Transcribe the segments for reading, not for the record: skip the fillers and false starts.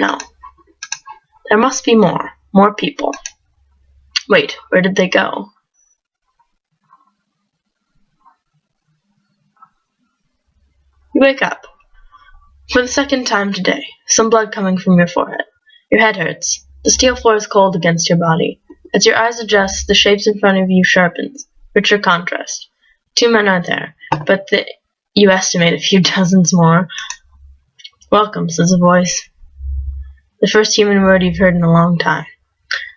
No. There must be more. More people. Wait, where did they go? You wake up. For the second time today, some blood coming from your forehead. Your head hurts. The steel floor is cold against your body. As your eyes adjust, the shapes in front of you sharpens. Richer contrast. 2 men are there, but you estimate a few dozens more. Welcome, says a voice. The first human word you've heard in a long time.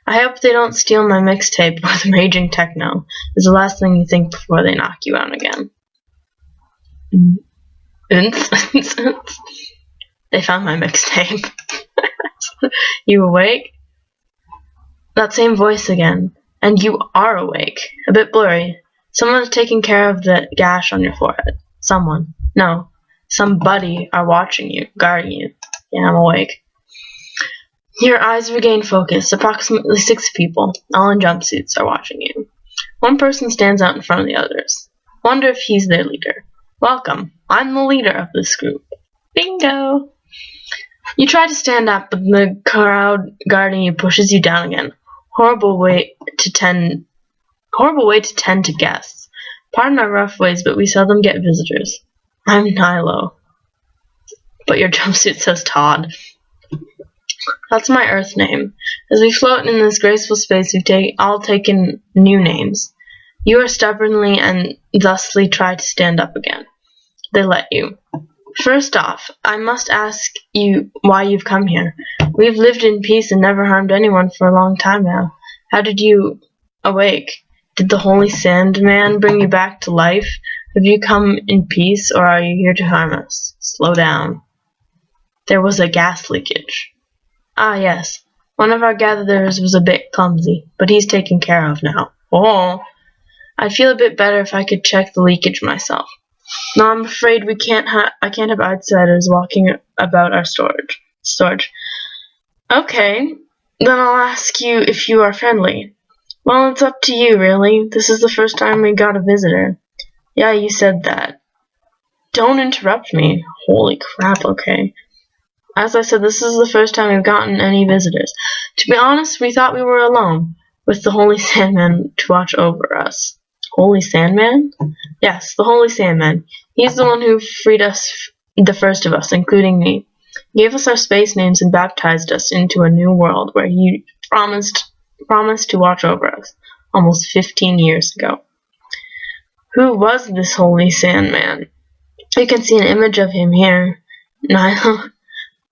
I hope they don't steal my mixtape with raging techno, is the last thing you think before they knock you out again. They found my mixtape. You awake? That same voice again. And you are awake. A bit blurry. Someone is taking care of the gash on your forehead. Someone. No. Somebody are watching you, guarding you. Yeah, I'm awake. Your eyes regain focus. Approximately 6 people, all in jumpsuits, are watching you. One person stands out in front of the others. Wonder if he's their leader. Welcome. I'm the leader of this group. Bingo! You try to stand up, but the crowd guarding you pushes you down again. Horrible way to tend to guests. Pardon our rough ways, but we seldom get visitors. I'm Nilo. But your jumpsuit says Todd. That's my Earth name. As we float in this graceful space, we've all taken new names. You are stubbornly and thusly try to stand up again. They let you. First off, I must ask you why you've come here. We've lived in peace and never harmed anyone for a long time now. How did you awake? Did the Holy Sandman bring you back to life? Have you come in peace, or are you here to harm us? Slow down. There was a gas leakage. Ah, yes. One of our gatherers was a bit clumsy, but he's taken care of now. Oh, I'd feel a bit better if I could check the leakage myself. No, I'm afraid I can't have outsiders walking about our storage. Okay, then I'll ask you if you are friendly. Well, it's up to you, really. This is the first time we got a visitor. Yeah, you said that. Don't interrupt me. Holy crap, okay. As I said, this is the first time we've gotten any visitors. To be honest, we thought we were alone, with the Holy Sandman to watch over us. Holy Sandman? Yes, the Holy Sandman. He's the one who freed us, the first of us, including me. He gave us our space names and baptized us into a new world where he promised to watch over us, almost 15 years ago. Who was this Holy Sandman? You can see an image of him here. Nilo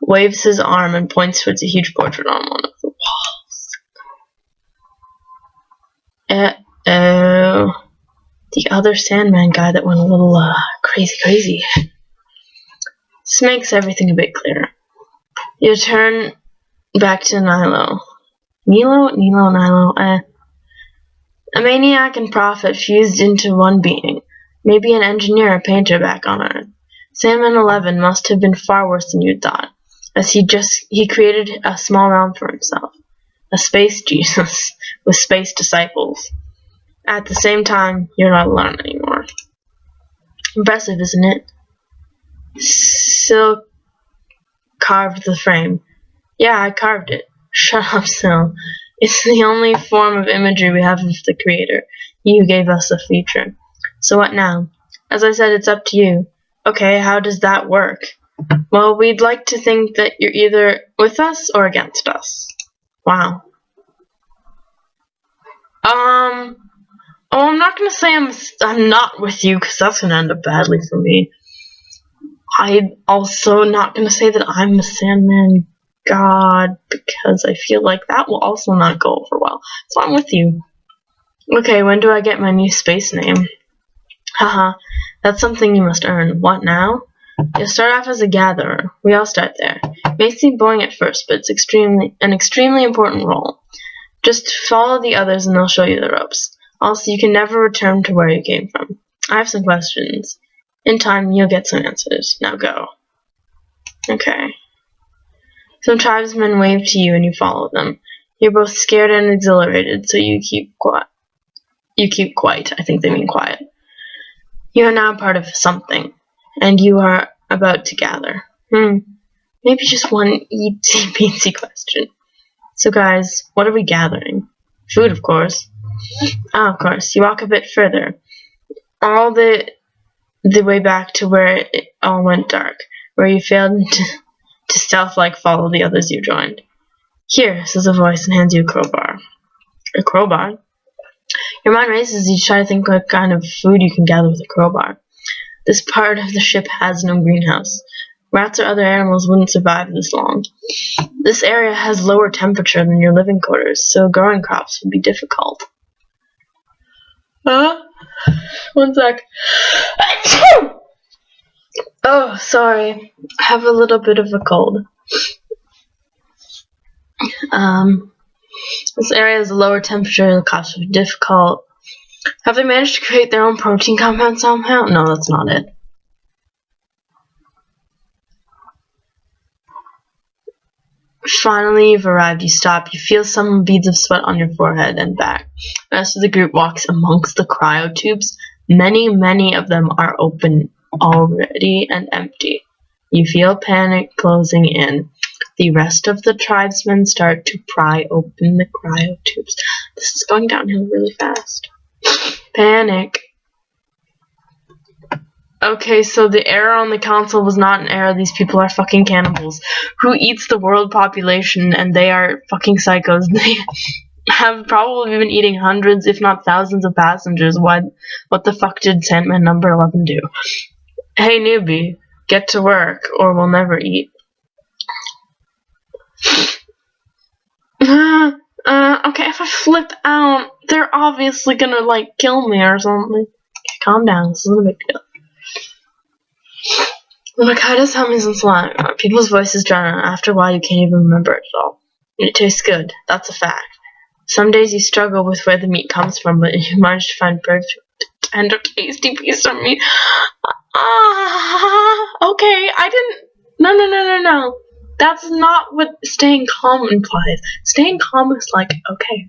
waves his arm and points towards a huge portrait on one of the walls. Uh-oh. The other Sandman guy that went a little, crazy. This makes everything a bit clearer. You turn back to Nilo. Nilo. A maniac and prophet fused into one being. Maybe an engineer or painter back on Earth. Sandman 11 must have been far worse than you'd thought, as he created a small realm for himself. A space Jesus with space disciples. At the same time, you're not alone anymore. Impressive, isn't it? Sil carved the frame. Yeah, I carved it. Shut up, Sil. It's the only form of imagery we have of the Creator. You gave us a feature. So what now? As I said, it's up to you. Okay, how does that work? Well, we'd like to think that you're either with us or against us. Wow. I'm not gonna say I'm not with you, because that's gonna end up badly for me. I'm also not gonna say that I'm the Sandman God, because I feel like that will also not go over well. So I'm with you. Okay, when do I get my new space name? Haha, that's something you must earn. What now? You'll start off as a gatherer. We all start there. It may seem boring at first, but it's an extremely important role. Just follow the others and they'll show you the ropes. Also, you can never return to where you came from. I have some questions. In time, you'll get some answers. Now go. Okay. Some tribesmen wave to you and you follow them. You're both scared and exhilarated, so you keep quiet. I think they mean quiet. You are now part of something, and you are about to gather. Maybe just one easy peasy question. So guys, what are we gathering? Food, of course. Oh, of course. You walk a bit further. All the way back to where it all went dark, where you failed to stealth-like follow the others you joined. Here, says a voice and hands you a crowbar. A crowbar? Your mind races as you try to think what kind of food you can gather with a crowbar. This part of the ship has no greenhouse. Rats or other animals wouldn't survive this long. This area has lower temperature than your living quarters, so growing crops would be difficult. One sec. Oh, sorry. I have a little bit of a cold. This area has a lower temperature, the crops would be difficult. Have they managed to create their own protein compound somehow? No, that's not it. Finally, you've arrived. You stop. You feel some beads of sweat on your forehead and back. The rest of the group walks amongst the cryotubes. Many of them are open already and empty. You feel panic closing in. The rest of the tribesmen start to pry open the cryotubes. This is going downhill really fast. Panic. Okay, so the error on the console was not an error. These people are fucking cannibals who eats the world population, and they are fucking psychos. They have probably been eating hundreds, if not thousands, of passengers. What the fuck did Sandman number 11 do? Hey, newbie, get to work, or we'll never eat. Okay, if I flip out, they're obviously gonna, like, kill me or something. Okay, calm down, this isn't a big deal. The Makaidas help me since long. People's voices drown out. After a while, you can't even remember it at all. It tastes good. That's a fact. Some days you struggle with where the meat comes from, but you manage to find perfect, tender, tasty piece of meat. Okay, I didn't... No. That's not what staying calm implies. Staying calm is like, okay,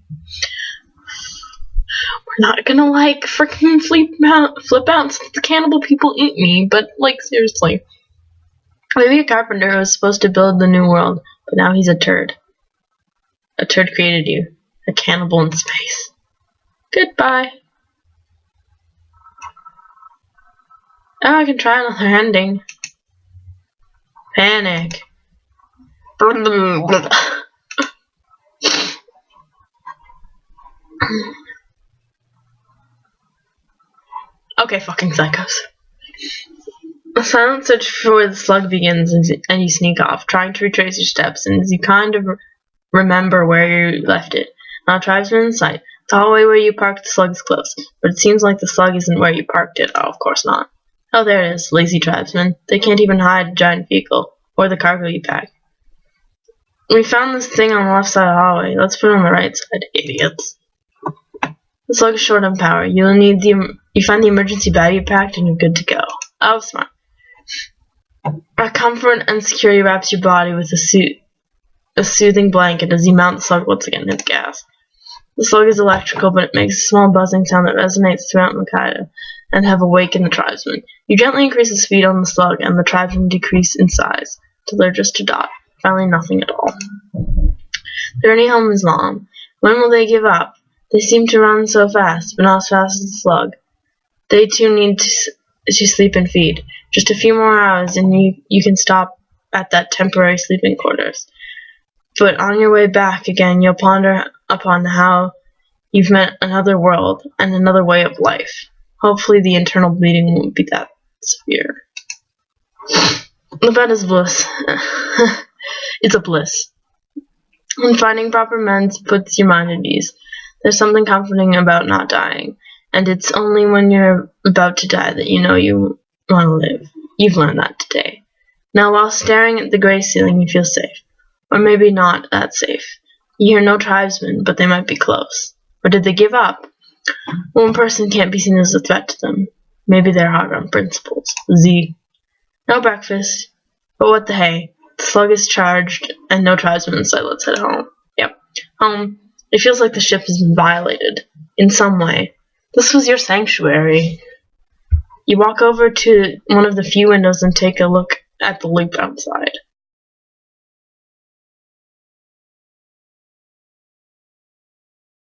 we're not gonna, like, freaking flip out since the cannibal people eat me, but, like, seriously. Maybe a carpenter who was supposed to build the new world, but now he's a turd. A turd created you. A cannibal in space. Goodbye. Oh, I can try another ending. Panic. Okay, fucking psychos. A silent search for where the slug begins, and you sneak off, trying to retrace your steps, and as you kind of remember where you left it. Not a tribesman in sight. The hallway where you parked the slug is close, but it seems like the slug isn't where you parked it. Oh, of course not. Oh, there it is, lazy tribesmen. They can't even hide a giant vehicle, or the cargo you pack. We found this thing on the left side of the hallway. Let's put it on the right side, idiots. The slug is short on power. You find the emergency bag you packed, and you're good to go. Oh, smart. A comfort and security wraps your body with a soothing blanket as you mount the slug once again and hit the gas. The slug is electrical, but it makes a small buzzing sound that resonates throughout Makaido and have awakened the tribesmen. You gently increase the speed on the slug, and the tribesmen decrease in size, till they're just a dot. Finally, nothing at all. The journey home is long. When will they give up? They seem to run so fast, but not as fast as the slug. They too need to sleep and feed. Just a few more hours, and you can stop at that temporary sleeping quarters. But on your way back again, you'll ponder upon how you've met another world and another way of life. Hopefully the internal bleeding won't be that severe. The bed is bliss. It's a bliss. And finding proper mends puts your mind at ease. There's something comforting about not dying, and it's only when you're about to die that you know you want to live. You've learned that today. Now, while staring at the gray ceiling, you feel safe. Or maybe not that safe. You hear no tribesmen, but they might be close. Or did they give up? One person can't be seen as a threat to them. Maybe they're hard on principles. Z. No breakfast. But what the hey? The slug is charged, and no tribesmen in sight. Let's head home. Yep. Home. It feels like the ship has been violated. In some way. This was your sanctuary. You walk over to one of the few windows and take a look at the loop outside.